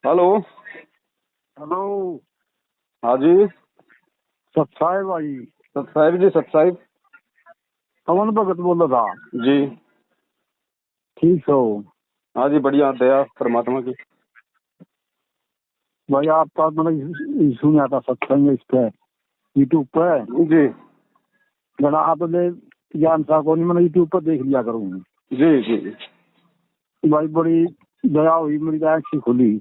Hello. Hello. हाँ जी। सत्साई भाई। सतसाहिब जी, सतसाहिब कौन भगत बोल रहा था? जी। ठीक हो? हाँ जी, बढ़िया, दया परमात्मा की। भाई आपका मतलब सुना था सत्संग इस पे यूट्यूब पे। जी घना आप ले ज्ञान साहब को नहीं, मैंने यूट्यूब पर देख लिया करूँ। जी जी जी। भाई बड़ी दया हुई, मेरी आँख सी खुली।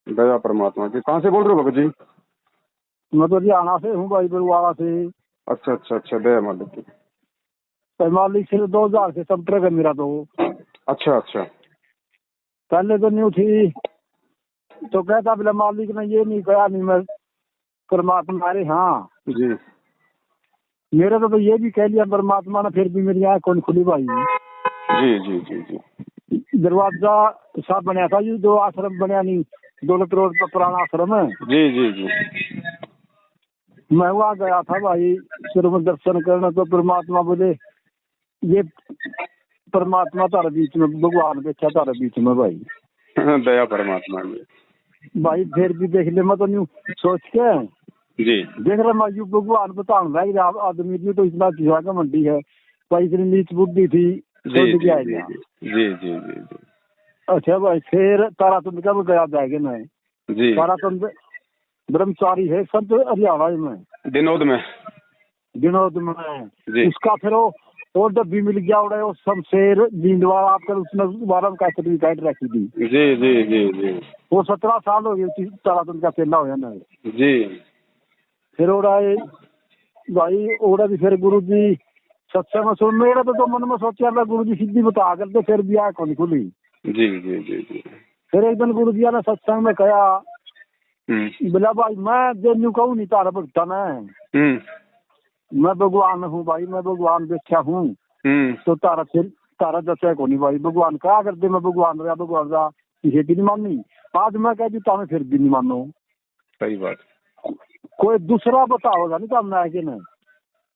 दया परमात्मा की। कहाँ से बोल रहे हो भगत जी? मैं तो हरियाणा से हूँ भाई, बरुआला से। अच्छा अच्छा अच्छा, दया मालिक की। मालिक से 2000 से संपर्क है मेरा तो। अच्छा अच्छा। पहले तो न्यू थी तो कहता बोले मालिक ने ये नहीं कहा, नहीं मैं परमात्मा। अरे हाँ, जी मेरे तो ये भी कह लिया परमात्मा ने, फिर भी मेरी आँख कौन खुली भाई। जी जी जी जी दरवाजा सा बनया था, ये दो आश्रम बनया नहीं, दौलत रोड पर पुराना आश्रम है। जी जी जी। मैं वहाँ गया था भाई, फिर मैं दर्शन करने तो परमात्मा बोले ये परमात्मा तारे बीच में, भगवान बैठा तारे बीच में भाई। दया परमात्मा की। भाई फिर भी देख ले, मैं तो न्यू सोच के जी देख रहा मैं, यू भगवान बता रहा आदमी की तो इतना चीजा का मंडी है भाई, इतनी नीच बुद्धि थी, जी छोड़ जी के आ जी गया। जी जी जी जी अच्छा भाई, फिर तारातुंड का भी गया जाएगा मैं। जी। तारातुंड ब्रह्मचारी है सब हरियाणा में, दिनोद में। विनोद में। जी उसका फिर वो डब्बी मिल गया उड़े, वो शमशेर जींदवाल आपका, उसने बारह का सर्टिफिकेट रखी थी। जी जी जी जी वो 17 साल हो गए तारातुंड का चेला हो ना। जी। फिर ओड़ा भाई, ओड़ा भी फिर गुरु जी सत्संग में सुन, मेरा तो मन में सोचा मैं गुरु जी सीधी बता करते, फिर भी आँख नहीं खुली। जी जी जी जी। फिर एक दिन गुरु जी ने सत्संग में कहा, बोला भाई मैं जेन्यू कहूँ नहीं तारा भगता मैं भगवान हूँ भाई, मैं भगवान बैठा हूँ। तो तारा फिर तारा जैसे को नहीं भाई, भगवान क्या करते, मैं भगवान रहा किसी की नहीं मानी। आज मैं कह देता हूँ फिर भी नहीं मानो। सही बात। कोई दूसरा बताओगा नहीं सामने आके ना,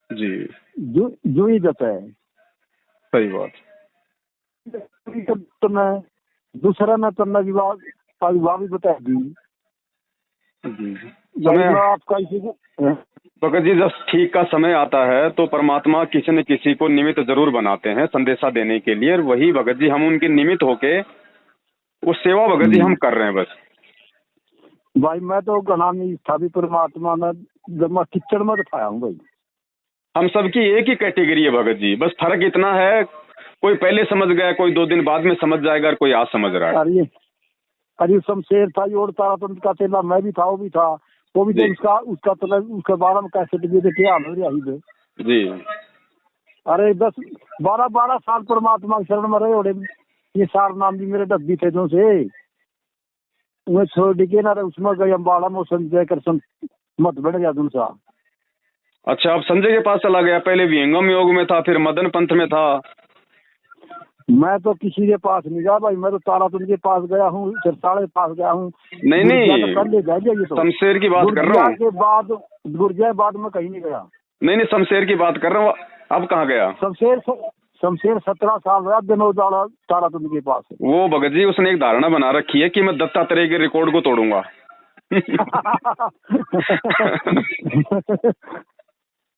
जी जो ही देता है सही बात। तो मैं दूसरा न करना विवाह भी बता दी जी भाई। समय। मैं आपका इसी को भगत जी, जब ठीक का समय आता है तो परमात्मा किसी न किसी को निमित्त जरूर बनाते हैं संदेशा देने के लिए, और वही भगत जी हम उनके निमित्त होके वो सेवा भगत जी हम कर रहे हैं बस। भाई मैं तो घना नहीं था भी, परमात्मा ने जब मैं किचड़ में दिखाया हूँ भाई। हम सबकी एक ही कैटेगरी है भगत जी, बस फर्क इतना है कोई पहले समझ गया, कोई 2 दिन बाद में समझ जाएगा, और कोई आज समझ रहा है। अरे शमशेर था, और तारातंत्र का चेला मैं भी था, वो भी था। वो भी तो जी उसका उसका तो उसके बारे में कैसे टिके क्या हाल हो रही। जी अरे 10 12 12 साल परमात्मा की शरण में रहे होड़े। ये सार नाम भी मेरे डब्बी थे जो से उन्हें छोड़ के ना उसमें गए अम्बाड़ा में, संजय कर मत बढ़ गया तुमसा। अच्छा, अब संजय के पास चला गया? पहले विहंगम योग में था, फिर मदन पंथ में था। मैं तो किसी के पास नहीं गया भाई, मैं तो तारातुंड के पास गया हूँ, सिरसाड़े के पास गया हूँ। नहीं गुरजिया तो नहीं, पहले गया, ये तो शमशेर की बात कर रहा गुरजिया हूँ। के बाद, गुरजिया के बाद में कहीं नहीं गया। नहीं नहीं, शमशेर की बात कर रहा हूँ। अब कहाँ गया? शमशेर 17 साल रहा विनोद तारातुंड के पास। वो भगत जी उसने एक धारणा बना रखी है कि मैं दत्तात्रेय के रिकॉर्ड को तोड़ूंगा।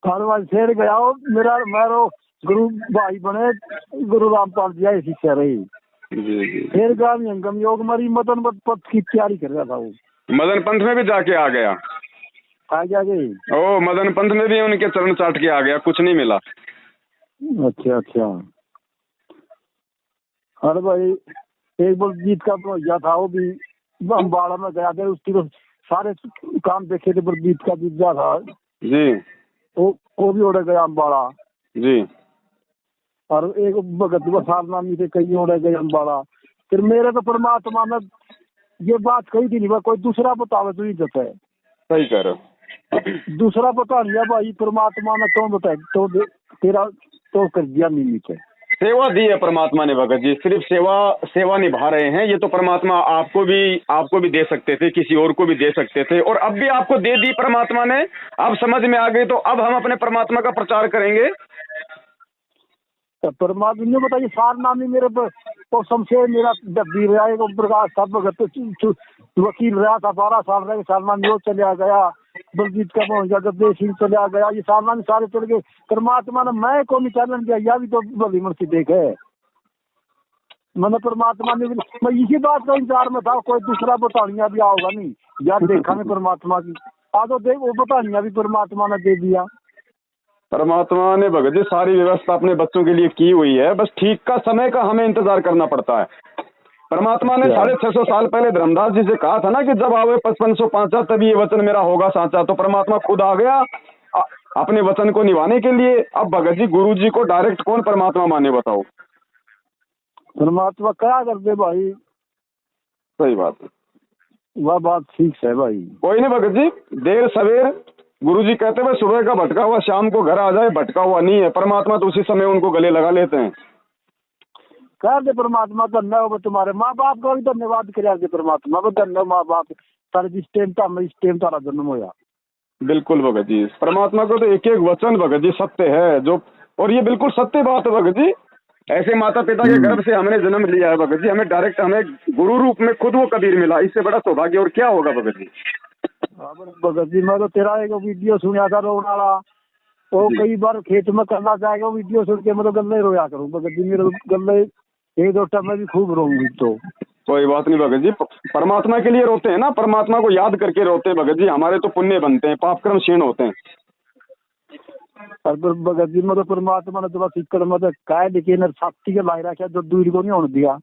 हर बार शेर गया हो मेरा, मेरो गुरु भाई बने गुरु रामपाल जी ऐसी शिष्य रही। जी जी। फिर गांव अंगम योग मरी मदन पद की तैयारी कर रहा था वो। मदन पंथ में भी जाके आ गया। आ गया गई। ओ, मदन पंथ में भी उनके चरण चाट के आ गया, कुछ नहीं मिला। अच्छा अच्छा। अरे भाई एक बार जीत का भैया था, वो भी अम्बाड़ा में गया था, उसकी तो सारे काम देखे थे, पर जीत का जीजा था जी वो भी उड़ गया अम्बाड़ा। जी और एक भगत बसार नामी थे, कई उड़ गए अम्बाड़ा। फिर मेरे तो परमात्मा ने ये बात कही थी, नहीं भाई कोई दूसरा बतावे तो इज्जत है। सही कह रहे हो। दूसरा बता नहीं भाई, परमात्मा ने तो बताया तो तेरा तो कर दिया निमित्त है। सेवा दी है परमात्मा ने भगत जी, सिर्फ सेवा निभा रहे हैं। ये तो परमात्मा आपको भी दे सकते थे, किसी और को भी दे सकते थे, और अब भी आपको दे दी परमात्मा ने। अब समझ में आ गई तो अब हम अपने परमात्मा का प्रचार करेंगे। तो परमात्मा ने बताइए सार नामी मेरे तो शमशेर मेरा डब्बी रहा है प्रकाश था भगत वकील रहा था 12 साल रहे सालमान यो चला गया बलजीत का मोहजा गद्दे सिंह चला गया ये सालमान सारे चले गए परमात्मा ने मैं को नहीं चलन दिया यह भी तो भली मन से देखे मैंने परमात्मा ने मैं इसी बात का इंतजार में था कोई दूसरा बतानिया भी आओगा नहीं यार देखा मैं परमात्मा की आज तो देख वो बतानिया भी परमात्मा ने दे दिया। परमात्मा ने भगत जी सारी व्यवस्था अपने बच्चों के लिए की हुई है, बस ठीक का समय का हमें इंतजार करना पड़ता है। परमात्मा ने 650 साल पहले धर्मदास जी से कहा था ना कि जब आवे 5505 तभी ये वचन मेरा होगा साचा, तो परमात्मा खुद आ गया अपने वचन को निभाने के लिए। अब भगत जी गुरु जी को डायरेक्ट कौन परमात्मा माने बताओ? परमात्मा क्या कर दे भाई। सही बात है, वह बात ठीक है भाई। कोई नहीं भगत जी, देर सवेर गुरुजी कहते हैं सुबह का भटका हुआ शाम को घर आ जाए, भटका हुआ नहीं है। परमात्मा तो उसी समय उनको गले लगा लेते हैं। कह दे परमात्मा धन्यवाद हो तुम्हारे माँ बाप का भी धन्यवाद कर परमात्मा को धन्यवाद माँ बाप तारे जिस टाइम तारा जन्म होया। बिल्कुल भगत जी, परमात्मा को तो एक एक वचन भगत जी सत्य है जो, और ये बिल्कुल सत्य बात है भगत जी। ऐसे माता पिता के गर्भ से हमने जन्म लिया है भगत जी, हमें डायरेक्ट हमें गुरु रूप में खुद वो कबीर मिला, इससे बड़ा सौभाग्य और क्या होगा भगत जी। भगत जी मैं तो तेरा एक वीडियो सुना था रोने वाला, वो कई बार खेत में करना चाहेगा वीडियो सुन के मैं तो गले रोया करूँ भगत जी, मेरे गले एक दो टाइम में भी खूब रोऊंगी। तो कोई बात नहीं भगत जी, परमात्मा के लिए रोते हैं ना, परमात्मा को याद करके रोते हैं भगत जी। हमारे तो पुण्य बनते हैं, पाप कर्म क्षीण होते हैं। भगत जी मैं तो परमात्मा ने तो सिक्कड़ में तो काय लिखे न शक्ति के लाई रखा जो दूर को नहीं होने दिया।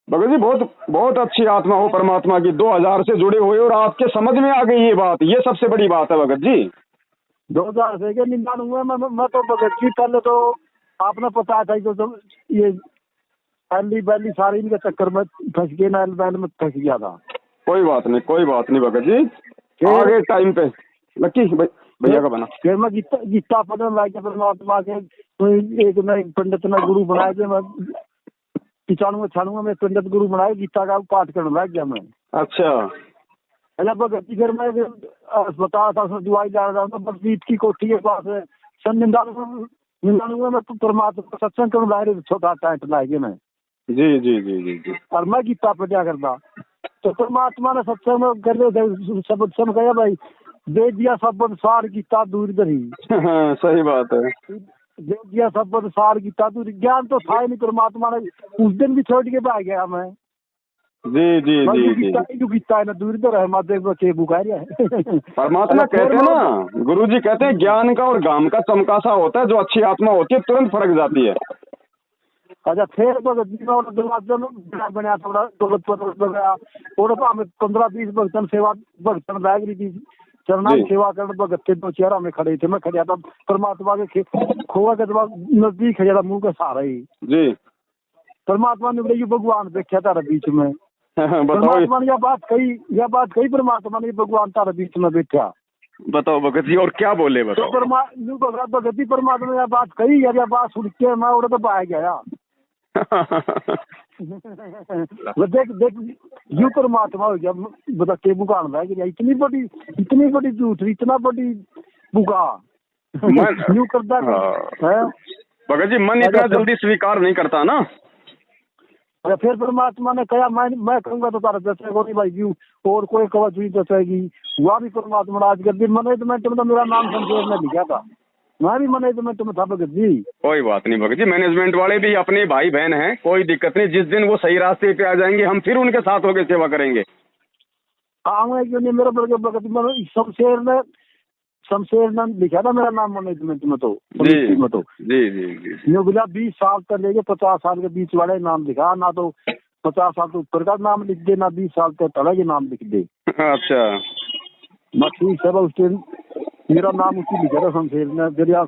भगत जी बहुत बहुत अच्छी आत्मा हो परमात्मा की, 2000 से जुड़े हुए और आपके समझ में आ गई ये बात, ये सबसे बड़ी बात है भगत जी। 2000 से के 99 में मैं तो भगत जी पहले तो आपने पता था तो ये पहली बैली सारी इनके चक्कर में फंस गए, नैल बैल में फंस गया था। कोई बात नहीं, कोई बात नहीं भगत जी, आगे टाइम पे लक्की भैया का बना। फिर मैं गीता पढ़ने लग गया परमात्मा के, एक नए पंडित ने गुरु बनाया थे, मैं 95-96 में पंडित गुरु बनाया, गीता का पाठ करने लग गया मैं। अच्छा अरे भगत जी फिर मैं अस्पताल था उसमें दवाई जा रहा था बलजीत की कोठी के पास सन 99 में परमात्मा सत्संग करने लाए छोटा टेंट लाए मैं। जी जी जी जी जी। और मैं गीता पे क्या करता तो परमात्मा ने सत्संग में कर रहे थे सब कहा भाई दे दिया सब सार गीता दूर धरी। सही बात है, दे दिया सब सार गीता दूर, ज्ञान तो था ही नहीं, परमात्मा ने उस दिन भी छोड़ के भाग गया मैं। जी जी जी जी। जो गीता है ना दूर तो रहे माते बच्चे बुखार है। परमात्मा कहते हैं ना, गुरुजी कहते हैं ज्ञान का और गाम का चमकासा होता है, जो अच्छी आत्मा होती है तुरंत फर्क जाती है। अच्छा फिर भगत जी बनया थोड़ा दौलत गया और 15-20 भक्तन सेवा भक्तन बैग रही थी चरना सेवा करने भगत थे, 2 चेहरा में खड़े थे, मैं खड़ा था परमात्मा के खोआ के नजदीक खड़ा था मुंह के सहारा ही जी। परमात्मा ने बोले भगवान देखा तारा बीच में। परमात्मा ने यह बात कही परमात्मा ने भगवान तारा बीच में बैठा। बताओ भगत जी और क्या बोले बताओ। तो भगत जी परमात्मा ने यह बात कही यार, यह बात सुन के मैं और तो बाहर गया। देख देख यू परमात्मा हो गया बता के बुकान रह गया, इतनी बड़ी झूठ इतना बड़ी बुका यू करता है भगत जी। मन इतना जल्दी स्वीकार नहीं करता ना। अरे फिर परमात्मा ने कहा मैं कहूँगा तो तारा दसेगा नहीं भाई यू और कोई कवच नहीं दसेगी। वह भी परमात्मा आज कर दी मैनेजमेंट में तो मेरा नाम शमशेर ने लिखा था, मैं भी मैनेजमेंट में था भगत जी। कोई बात नहीं भगत जी, मैनेजमेंट वाले भी अपने भाई बहन हैं, कोई दिक्कत नहीं। जिस दिन वो सही रास्ते पे आ जाएंगे हम फिर उनके साथ होकर सेवा करेंगे। आऊंगा क्यों नहीं, मेरा भगत शमशेर ने लिखा था मेरा नाम मैनेजमेंट में तो जी में तो जी जी जी। 20 साल तक लेके 50 साल के बीच वाले नाम लिखा, ना तो 50 साल तो ऊपर का नाम लिख दे, ना 20 साल तक तले के नाम लिख दे। अच्छा मैं ठीक है उस दिन मेरा नाम उसी लिखा था शमशेर ने जरिया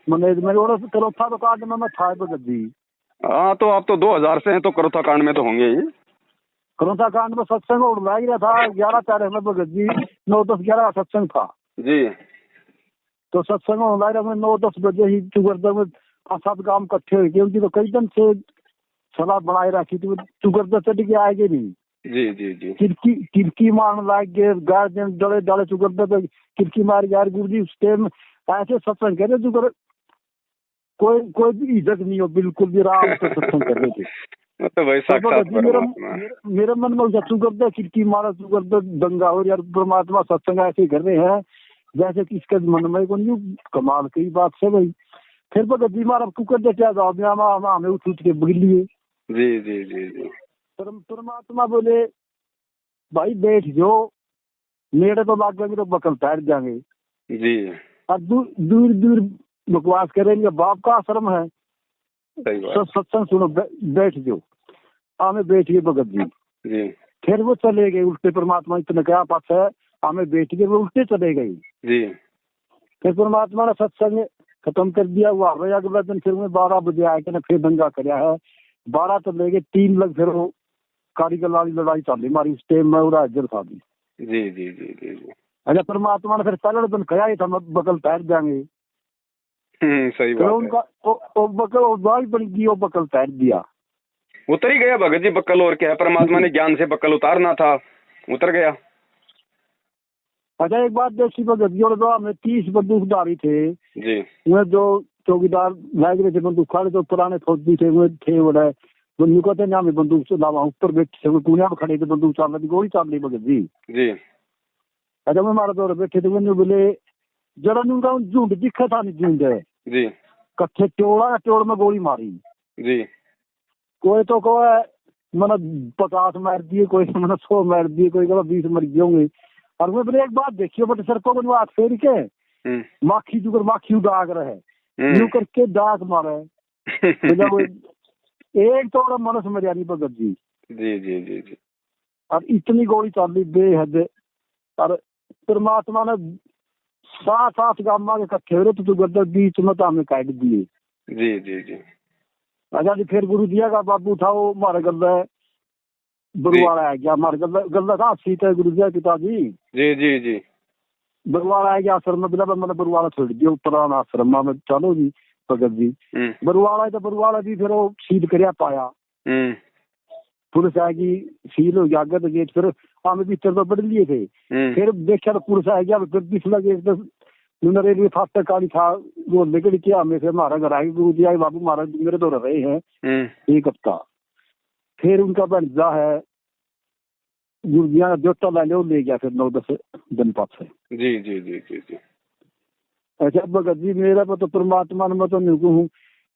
मैनेजमेंट और करोथा तो कांड में मैं था भगत जी। हाँ तो आप तो 2000 से हैं तो करोथा कांड में तो होंगे ही। करोथा कांड में सत्संग उड़ गया था 11 तारीख में भगत जी 9-10-11 का सत्संग था जी। तो सत्संग ऑनलाइन में 9-10 बजे ही चुगरदा में 5-7 गांव इकट्ठे हुए उनकी तो कई दिन से सलाह बनाए रखी थी, चुगरदा चढ़ के आएंगे नहीं जी जी जी। किरकी मारने लाग गए गार्जियन डले डाले चुगरदा पे किरकी मार यार गुरु जी उस टाइम ऐसे सत्संग कहते चुगर कोई कोई भी इज्जत नहीं हो, बिल्कुल भी आराम से सत्संग कर रहे थे। वो तो भाई तो साक्षात भगत जी मेरे परमात्मा। मेरे मन में जचू करते खिड़की मारा चू करते दंगा हो यार, परमात्मा सत्संग ऐसे कर रहे हैं जैसे कि इसके मन में को नहीं, कमाल की बात से भाई। फिर भगत जी मारा कुकर दे क्या जवाब दिया, हमें उठ के बग लिए। जी जी जी जी परमात्मा बोले भाई बैठ जाओ, मेरे तो लाग जाएंगे तो बकल तैर जाएंगे, जी। और दूर दूर बकवास करेंगे, बाप का आश्रम है, सही बात। सब सत्संग सुनो, बैठ जाओ। हमें बैठ गए भगत जी। जी फिर वो चले गए उल्टे, परमात्मा इतना क्या पास है, हमें बैठ गए, वो उल्टे चले गए। जी फिर परमात्मा ने सत्संग खत्म कर दिया। वो आ गए अगले दिन, फिर मैं 12 बजे आया कि फिर दंगा कराया है। 12 चले गए, 3 लग फिर वो कारीगर वाली लड़ाई चली हमारी, उस टाइम में उड़ा हाजिर था भी। जी जी जी जी जी। अच्छा, परमात्मा ने फिर पहले दिन कहा ही था बकल तैर जाएंगे। सही फिर बात है। उनका वो बकल बाई बन गई, वो बकल तैर दिया। उतर ही गया भगत जी बक्कल, और क्या है, परमात्मा ने ज्ञान से बक्कल उतारना था, उतर गया। अच्छा, एक बात देखी भगत जी, और हमें 30 बंदूकधारी थे, जी वो जो चौकीदार लाग रहे थे बंदूक खड़े, जो पुराने फौजी थे वो थे, बड़े बंदूक कहते ना, में बंदूक चलावा ऊपर बैठे थे, कुनिया में खड़े थे, बंदूक चल रही, गोली चल रही भगत जी। जी अच्छा, मैं मारा दौर बैठे थे, मैंने बोले जरा उनका झुंड दिखा था, नहीं झुंड है जी कट्ठे टोड़ा, टोड़ में गोली मारी। जी कोई तो कहो मैंने 50 मार दिए, कोई मैंने 100 मार दिए, कोई कहो 20 मर गए होंगे। और मैं बोले एक बात देखियो बटे सर को, हाथ फेर के माखी जुगर माखी डाक रहे, यूं करके डाक मारे। तो एक तो मनस मरिया नहीं भगत जी। जी जी जी जी। और इतनी गोली चली बेहद, और परमात्मा ने 7-8 गामा के इकट्ठे हो रहे तो गद्दर बीच में तो हमें काट दिए। जी जी जी। अच्छा जी, फिर गुरु दिया का बाबू था, वो मारे गला बरुआड़ा आ गया, हमारे गला था सीता गुरु दिया पिताजी। जी जी जी। बरुआड़ा आ गया आश्रम में, बिना मैंने बरुआड़ा छोड़ दिया पुराना आश्रम में। चलो जी भगत जी, बरुआड़ा तो बरुआड़ा भी फिर वो सील कर पाया, पुलिस आएगी, सील हो गया आगे तो गेट, फिर हमें भीतर तो बढ़ लिए थे। फिर देखा तो पुलिस आ गया, फिर पिछला गेट रेलवे फास्टैग काली था, वो निकल के हमें फिर हमारा घर आए, गुरु जी आए, बाबू महाराज मेरे तो रहे हैं 1 हफ्ता। फिर उनका बनजा है गुरु जी का जोटा ले गया, फिर 9-10 दिन पास है। जी जी जी जी जी। अच्छा भगत जी, मेरा तो परमात्मा ने मैं तो नहीं कहूँ,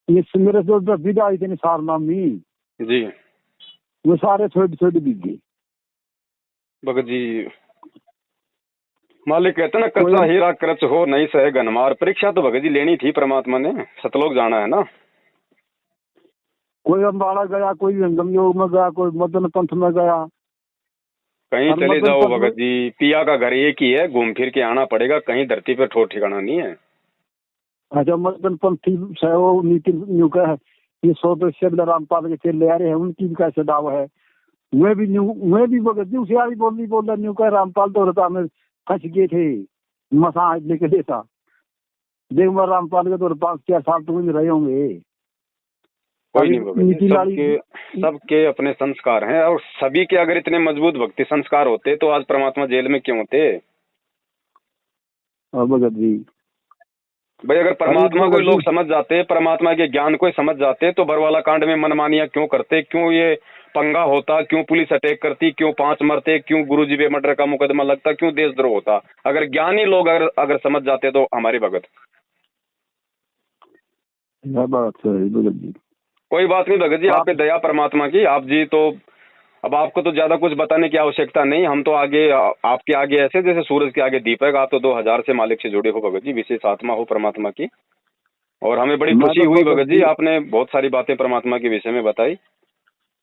ये मेरे जो विदा आई थी निसार नामी जी, वो सारे छोटे बिक गए भगत जी। मालिक कहते ना, कच्चा हीरा करच हो नहीं सहे गनमार। परीक्षा तो भगत जी लेनी थी परमात्मा ने, सतलोक जाना है ना। कोई अम्बाड़ा गया, कोई जंगम योग में गया, कोई मदन पंथ में गया, कहीं चले जाओ भगत जी, पिया का घर एक ही है, घूम फिर के आना पड़ेगा, कहीं धरती पे ठोर ठिकाना नहीं है। अच्छा, मदन पंथी वो नीति न्यू का है, ये 100 रामपाल के चेले आ रहे हैं, उनकी भी कैसे दावा है। मैं भी भगत जी उसे आई बोल रहा न्यू का रामपाल तो रहता, हमें फंस गए थे मसा लेके देता। देख मैं रामपाल के तो 5-4 साल तो रहे होंगे। कोई नहीं भगत, सबके अपने संस्कार हैं, और सभी के अगर इतने मजबूत भक्ति संस्कार होते तो आज परमात्मा जेल में क्यों होते। भगत जी भाई, अगर परमात्मा को लोग समझ जाते, परमात्मा के ज्ञान को समझ जाते, तो बरवाला कांड में मनमानियां क्यों करते, क्यों ये पंगा होता, क्यों पुलिस अटैक करती, क्यों 5 मरते, क्यों गुरुजी पे मर्डर का मुकदमा लगता, क्यों देशद्रोह होता। अगर ज्ञानी लोग अगर समझ जाते तो हमारे भगत। भगत जी कोई बात नहीं भगत जी, आप पे दया परमात्मा की। आप जी तो अब आपको तो ज्यादा कुछ बताने की आवश्यकता नहीं, हम तो आगे आपके आगे ऐसे जैसे सूरज के आगे दीपक। आप तो 2000 से मालिक से जुड़े हो भगत जी, विशेष आत्मा हो परमात्मा की, और हमें बड़ी खुशी हुई भगत जी, आपने बहुत सारी बातें परमात्मा के विषय में बताई।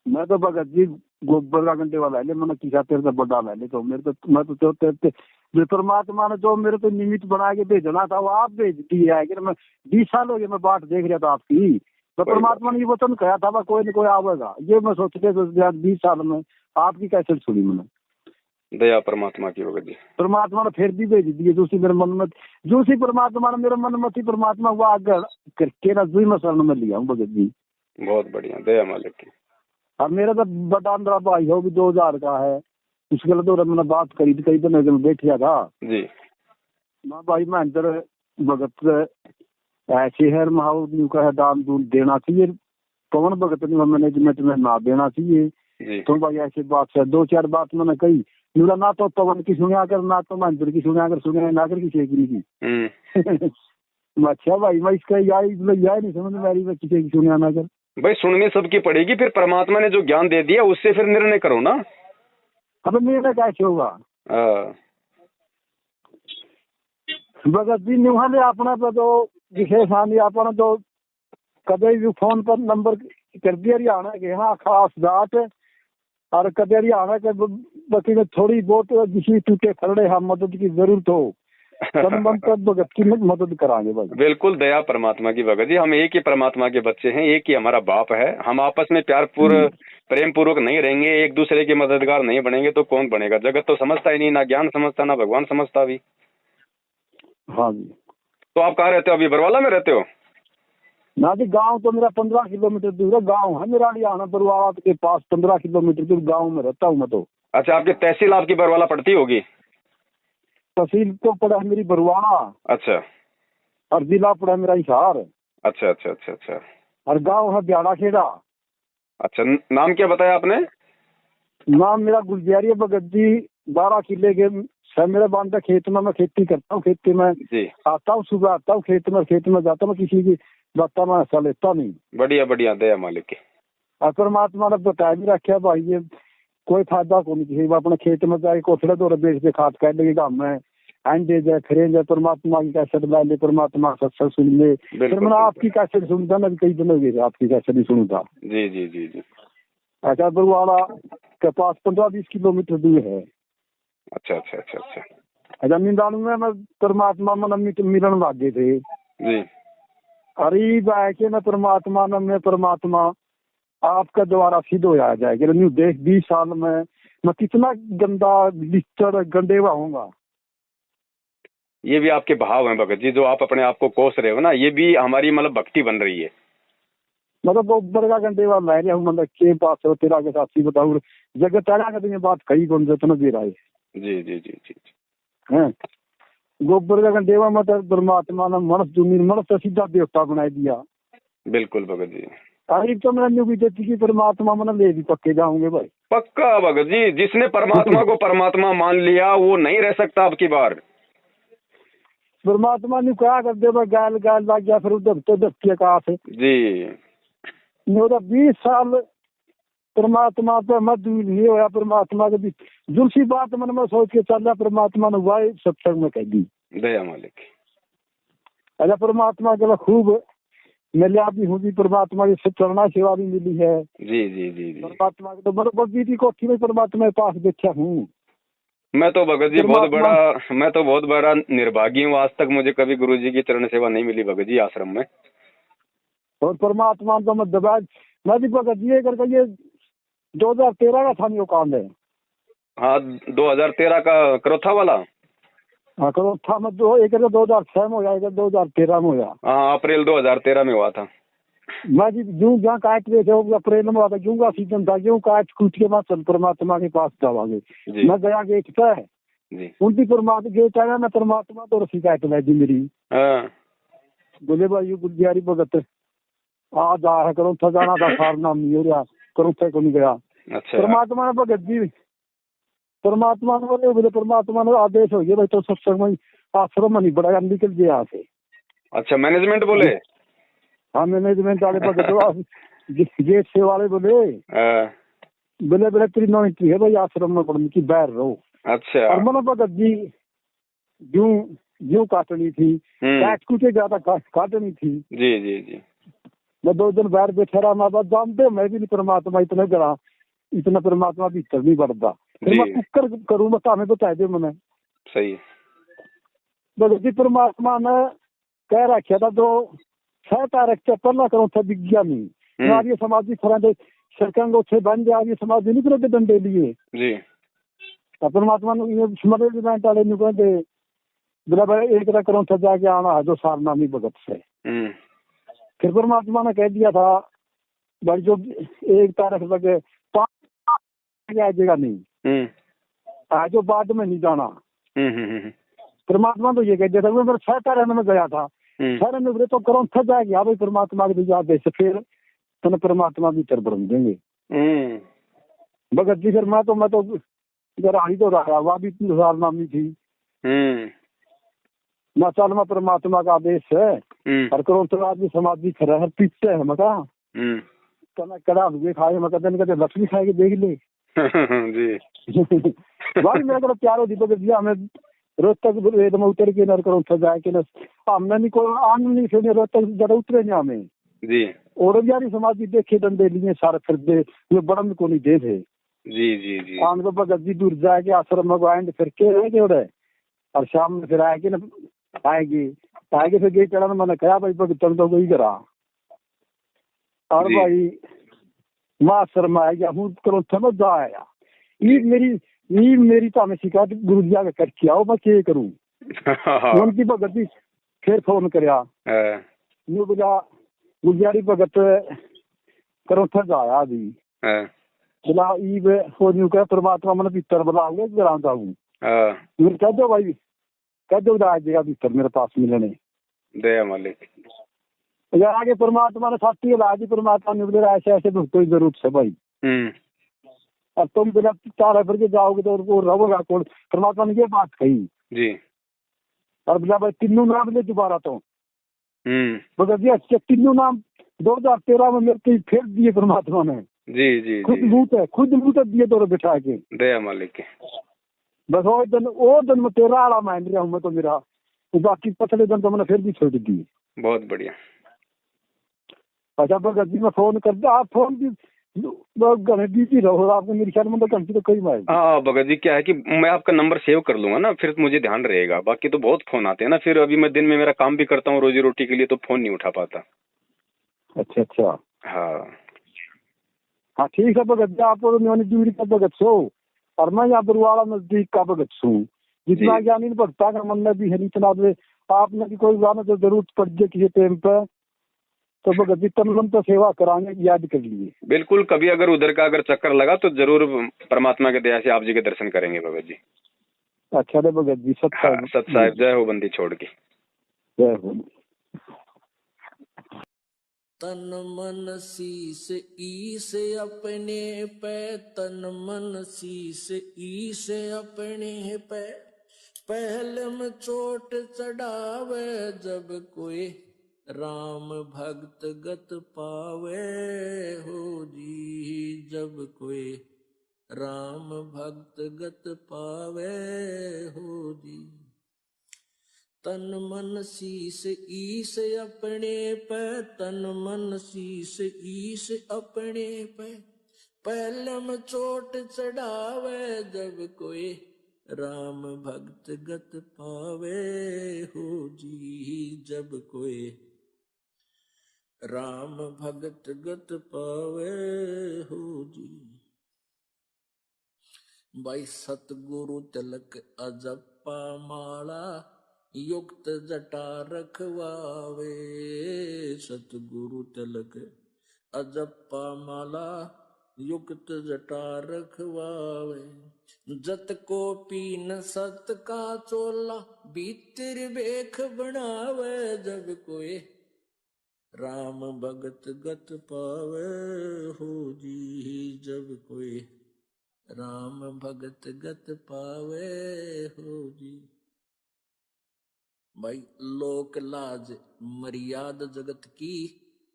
मैं तो भगत जी गोबर का घंटे वाला है, मैंने किसा तेरे से बड़ा है, तो मेरे तो मैं तो परमात्मा ने जो मेरे तो निमित्त बना के भेजना था वो आप भेज दिया है। कि मैं 20 साल हो गए मैं बात देख रहा था आपकी, तो परमात्मा ने ये वचन कहा था कोई न कोई आवेगा, ये मैं सोचते 20 साल में आपकी कैसे सुनी मैंने। दया परमात्मा की भगत जी। परमात्मा ने फिर भी भेज दिए, जो सी मेरे मन में, जो सी परमात्मा ने मेरे मन में थी, परमात्मा वो आगे करके ना जो मैं शरण में लिया हूँ भगत जी। बहुत बढ़िया, दया मालिक की। और मेरा तो बड़ा अंदर भाई हो भी 2000 का है, उसके लिए तो मैंने बात करी थी, कई दिन बैठ गया था जी। मैं भाई महेंद्र भगत ऐसे है महाउद न्यू का है दान दून देना चाहिए, पवन भगत ने मैनेजमेंट में ना देना चाहिए। जी तो भाई ऐसी बात है, दो चार बात मैंने कही, मेरा ना तो पवन की सुनिया कर, ना तो महेंद्र की सुनिया कर, सुनिया ना कर किसी की नहीं। अच्छा भाई मैं इसका यार नहीं समझ में आ रही, मैं किसी की सुनिया ना कर। भाई सुननी सबकी पड़ेगी, फिर परमात्मा ने जो ज्ञान दे दिया उससे फिर निर्णय करो ना। अब निर्णय कैसे होगा? हाँ। भगत जी ने अपना पे तो विशेष हानि अपना तो कदे भी फोन पर नंबर कर दिया हरियाणा के, हाँ खास बात है। और कदे हरियाणा के बच्चे में थोड़ी बहुत किसी टूटे खड़े हम मदद की जरूरत हो, तन मन तक भगत की मदद कराएंगे भाई। बिल्कुल दया परमात्मा की भगत जी, हम एक ही परमात्मा के बच्चे हैं, एक ही हमारा बाप है। हम आपस में प्रेम पूर्वक नहीं रहेंगे, एक दूसरे के मददगार नहीं बनेंगे तो कौन बनेगा? जगत तो समझता ही नहीं, ना ज्ञान समझता ना भगवान समझता भी। हाँ जी। तो आप कहाँ रहते हो अभी? बरवाला में रहते हो? ना जी गांव तो मेरा 15 किलोमीटर दूर है, गांव है मेरा हरियाणा बरवाला के पास, 15 किलोमीटर दूर गांव में रहता हूँ मैं तो। अच्छा, आपकी तहसील आपकी बरवाला पड़ती होगी? तहसील तो पड़ा है मेरी बरवाला, अच्छा और जिला पड़ा है मेरा हिसार, अच्छा अच्छा अच्छा अच्छा और गांव है ब्याड़ा खेड़ा। अच्छा, नाम क्या बताया आपने? नाम मेरा गुलजारी भगत जी। 12 किले के मेरा बांधा खेत में, मैं खेती करता हूँ, खेती में जी, आता हूँ, सुबह आता हूँ खेत में जाता हूँ, मैं किसी की बात में हिस्सा लेता नहीं। बढ़िया बढ़िया, दया मालिक की। और परमात्मा ने बताया भी रखा भाई, ये कोई फायदा को नहीं किसी अपने खेत में जाए कोठड़े दौरे बेच के खाद कर लेगी काम में अंडे जाए फिर जाए, परमात्मा की कैसेट ला ले, परमात्मा सत्संग सुन ले। फिर मैंने आपकी कैसेट सुनता ना, कई दिन हो गए आपकी कैसेट नहीं सुनता। जी जी जी जी। अच्छा, बरवाला के पास 15-20 किलोमीटर दूर है। अच्छा अच्छा अच्छा अच्छा। अच्छा, निंदाणु में मैं परमात्मा मन मिलन लागे थे। जी अरे के न परमात्मा न मैं परमात्मा आपका द्वारा सिद्ध हो जाएगा। न्यू देख 20 साल में मैं कितना गंदा लिस्टर गंडेवा होऊंगा। ये भी आपके भाव हैं भगत जी, जो आप अपने आप को कोस रहे हो ना, ये भी हमारी मतलब भक्ति बन रही है। मतलब वो बड़का घंटे बाद ला रहा हूँ, मतलब के पास हो तेरा के साथी बताऊँ जगह तेरा का तो बात कही कौन जतना दे रहा है। जी जी जी जी हैं गोबर का घंटेवा मतलब परमात्मा ने मनुष्य जमीन मनुष्य तो सीधा देवता बना दिया। बिल्कुल भगत जी। तारीफ तो मैंने न्यू भी देती कि परमात्मा मैंने ले भी पक्के जाऊंगे भाई। पक्का भगत जी, जिसने परमात्मा को परमात्मा मान लिया वो नहीं रह सकता अब की बार। परमात्मा ने कहा कर दे भाई, गाल गाल लग गया फिर उधर तो दस्ती का से जी 20 साल परमात्मा तो मत नहीं होया। परमात्मा के भी जुलसी बात मन में सोच के चल रहा, परमात्मा ने हुआ सत्संग में कह दी दया मालिक। अच्छा, परमात्मा के खूब मिला भी हूँ जी, परमात्मा की चरणा सेवा भी मिली है। जी जी जी जी। परमात्मा के तो बरबर दीदी कोठी में परमात्मा के पास बैठा हूँ। मैं तो भगत जी बहुत बड़ा निर्भागी हूँ, आज तक मुझे कभी गुरु जी की चरण सेवा नहीं मिली भगत जी आश्रम में। और परमात्मा तो मैं दबा मैं भी भगत जी करके ये 2013 का था नहीं काम है। हाँ 2013 का करोथा वाला। हाँ करो था मैं 2006 में हो जाएगा, 2013 में हो जा। हाँ अप्रैल 2013 में हुआ था। मैं जी जूं जहाँ काट रहे थे अप्रैल में हुआ था, जूं का सीजन था, जूं काट कूट के बाद परमात्मा के पास जावागे। मैं गया गेट पे जी उनकी परमात्मा गेट आया, मैं परमात्मा तो रसी काट लै दी मेरी। हाँ बोले भाई ये गुलजारी भगत आ जा है करो था, जाना था सार नाम नहीं हो रहा करो थे को नहीं गया। अच्छा। परमात्मा ने भगत जी परमात्मा ने बोले परमात्मा ने आदेश हो गया भाई तो सत्संग में आश्रम में नहीं बढ़ाया, निकल गया यहाँ से। अच्छा मैनेजमेंट बोले? हाँ मैनेजमेंट वाले भगत गेट से वाले बोले बोले बोले तेरी नो एंट्री है भाई आश्रम में पढ़ने की, बाहर रहो। अच्छा। और मैंने भगत जी यूं यूं काटनी थी, काट कूटे ज्यादा काटनी थी। जी जी जी। मैं 2 दिन बाहर बैठा रहा, मैं बात जानते मैं भी नहीं परमात्मा इतना करा, इतना परमात्मा भीतर नहीं बढ़ता। फिर मैं कुकर करूँ मैं हमें बता दे मैंने। सही। भगत जी परमात्मा ने कह रखा था जो 6 तारीख से पहला करो था विज्ञानी आर्य समाजी फरांडे सरकंग उठे बन गया, आर्य समाजी नहीं करते डंडे लिए जी। परमात्मा ने मैनेजमेंट वाले नहीं कहते बोला एक करो था जाके आना है जो सारनामी भगत से। फिर परमात्मा ने कह दिया था भाई जो 1 तारीख लगे 5 आ जाएगा नहीं, आज जो बाद में नहीं जाना। परमात्मा तो ये कह दिया था, मैं 6 तारीख में गया था, सारे निवरे तो करो थ जाएगी हाँ भाई परमात्मा की याद दे फिर तन परमात्मा भीतर बढ़ देंगे। भगत जी फिर मैं तो गराही तो रहा वह भी 3 साल नामी थी। मैं चल मैं परमात्मा का आदेश है और करो तो आदमी समाधि खड़ा है पीछे है मका कना कड़ा हुए खाए मका दिन कहते लक्ष्मी खाएगी देख ले जी भाई मेरे को प्यारो दीपक जी हमें रोज तक वेद में उतर के नर करो तो जाए के न हमने नहीं कोई आन नहीं फिर रोज तक जरा उतरे नहीं हमें जी और यारी समाधि देखे डंडे लिए सारे फिर दे ये बड़म को नहीं दे थे जी जी जी आम तो भगत जी दूर जाके आश्रम में आएंगे फिर के रहेंगे और शाम में फिर आएगी ना आएगी फिर गई चढ़ा मैंने कहा भाई भगत तो गई करा और भाई माँ शर्मा आएगा हूँ करो समझ जाएगा ये मेरी तो हमें शिकायत गुरु जी आगे करके आओ मैं क्या करूँ उनकी भगत जी फिर फोन करया गुजारी भगत करो थ जाया अभी बुला ईब हो न्यू कह परमात्मा मन भीतर बुलाओगे जरा जाऊँ कह दो भाई कह दो आ जाएगा भीतर मेरे पास मिलने दया मालिक आगे परमात्मा ने साथी इलाज परमात्मा ने बोले ऐसे ऐसे भक्तों की जरूरत है भाई और तुम बिना चार भर के जाओगे तो वो रहोगा कौन परमात्मा ने ये बात कही जी और बोला भाई तीनों नाम ले दोबारा तो मगर ये अच्छे तीनों नाम 2013 में मेरे को फेंक दिए परमात्मा ने जी जी खुद मुंह तक दिए दो बिठा के दया मालिक बस वो दिन में 13 आला मान रहा हूँ मैं तो मेरा बाकी पछले दिन तो मैंने फिर भी छोड़ दी। बहुत बढ़िया। अच्छा भगत जी मैं फोन कर दो आप फोन की घने बिजी रहो आपको मेरी ख्याल में तो घंटी तो कई मार। हाँ भगत जी क्या है कि मैं आपका नंबर सेव कर लूंगा ना फिर मुझे ध्यान रहेगा बाकी तो बहुत फोन आते हैं ना फिर अभी मैं दिन में मेरा काम भी करता हूँ रोजी रोटी के लिए तो फोन नहीं उठा पाता। अच्छा हाँ ठीक है भगत जी आप दूरी का भगत सो और मैं यहाँ बरुआला नजदीक का भगत छू जितना ज्ञानी भक्ता का मन में भी है इतना आपने भी कोई गाना तो जरूरत पड़ जाए किसी टाइम पे तो भगत जी तन तो सेवा कराएंगे याद कर लिए। बिल्कुल कभी अगर उधर का अगर चक्कर लगा तो जरूर परमात्मा के दया से आप जी के दर्शन करेंगे भगत जी। अच्छा रे भगत जी सत साहिब जय हो बंदी छोड़ के जय हो। तन मन शीस ईस अपने पे तन मन शीस ईस अपने पे पहले में चोट चढ़ावे जब कोई राम भक्त गत पावे हो जी जब कोई राम भक्त गत पावे हो जी। तन मन शीस ईस अपने पे तन मन शीस ईस अपने पे पहलम चोट चढ़ावे जब कोई राम भक्त गत पावे हो जी जब कोई राम भगत गत पावे हो जी। भाई सतगुरु तिलक अजप्पा माला युक्त जटा रखवावे सतगुरु तिलक अजप्पा माला युक्त जटा रखवावे जत को पीन सत का चोला भीतर बेख बनावे जब कोई राम भगत गत पावे हो जी जब कोई राम भगत गत पावे हो जी। भाई लोक लाज मर्याद जगत की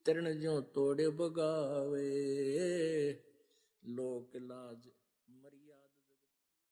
तरण ज्यों तोड़े बगावे लोक लाज